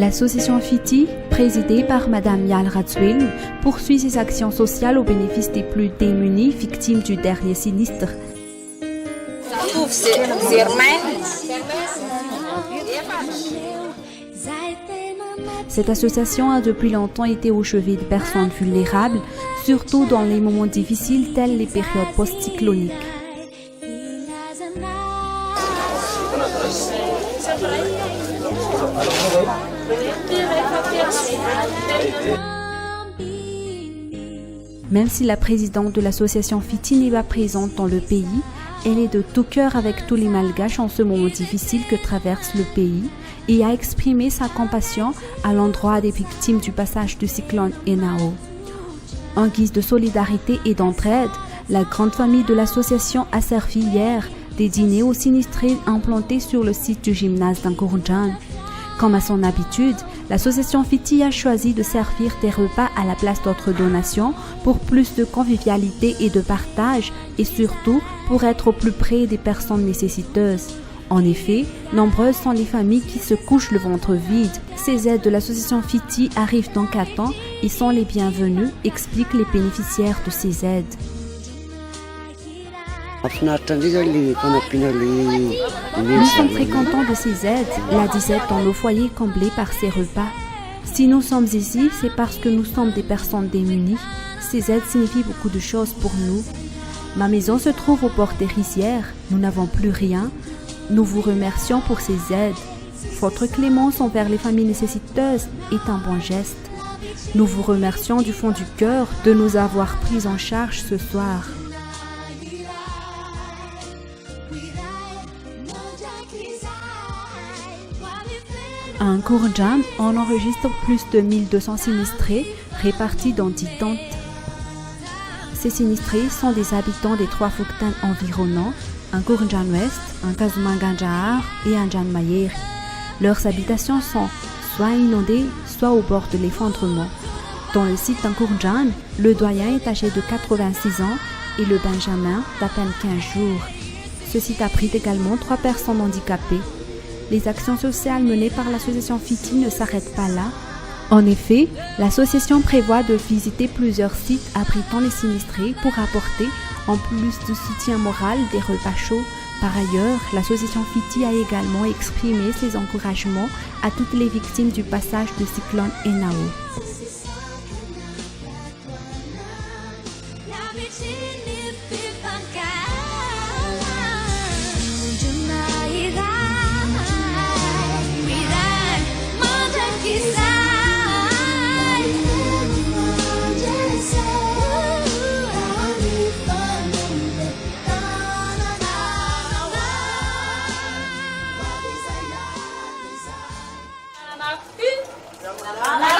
L'association FITI, présidée par Madame Yal Ratzwil, poursuit ses actions sociales au bénéfice des plus démunis victimes du dernier sinistre. Cette association a depuis longtemps été au chevet de personnes vulnérables, surtout dans les moments difficiles tels les périodes post-cycloniques. Même si la présidente de l'association FITI n'est pas présente dans le pays, elle est de tout cœur avec tous les Malgaches en ce moment difficile que traverse le pays et a exprimé sa compassion à l'endroit des victimes du passage du cyclone Enao. En guise de solidarité et d'entraide, la grande famille de l'association a servi hier des dîners aux sinistrés implantés sur le site du gymnase d'Angkoroudjan. Comme à son habitude, l'association FITI a choisi de servir des repas à la place d'autres donations pour plus de convivialité et de partage et surtout pour être au plus près des personnes nécessiteuses. En effet, nombreuses sont les familles qui se couchent le ventre vide. Ces aides de l'association FITI arrivent donc à temps et sont les bienvenues, expliquent les bénéficiaires de ces aides. Nous sommes très contents de ces aides, la disette dans nos foyers comblés par ces repas. Si nous sommes ici, c'est parce que nous sommes des personnes démunies. Ces aides signifient beaucoup de choses pour nous. Ma maison se trouve au bord des rizières. Nous n'avons plus rien. Nous vous remercions pour ces aides. Votre clémence envers les familles nécessiteuses est un bon geste. Nous vous remercions du fond du cœur de nous avoir pris en charge ce soir. À Angkoroudjan, on enregistre plus de 1200 sinistrés répartis dans 10 tentes. Ces sinistrés sont des habitants des 3 Fuktan environnants, Angkoroudjan Ouest, Nkasumanganjar et Anjan Mayer. Leurs habitations sont soit inondées, soit au bord de l'effondrement. Dans le site d'Angkoroudjan, le doyen est âgé de 86 ans et le benjamin d'à peine 15 jours. Ce site abrite également 3 personnes handicapées. Les actions sociales menées par l'association FITI ne s'arrêtent pas là. En effet, l'association prévoit de visiter plusieurs sites abritant les sinistrés pour apporter, en plus de soutien moral, des repas chauds. Par ailleurs, l'association FITI a également exprimé ses encouragements à toutes les victimes du passage du cyclone Enao. Una,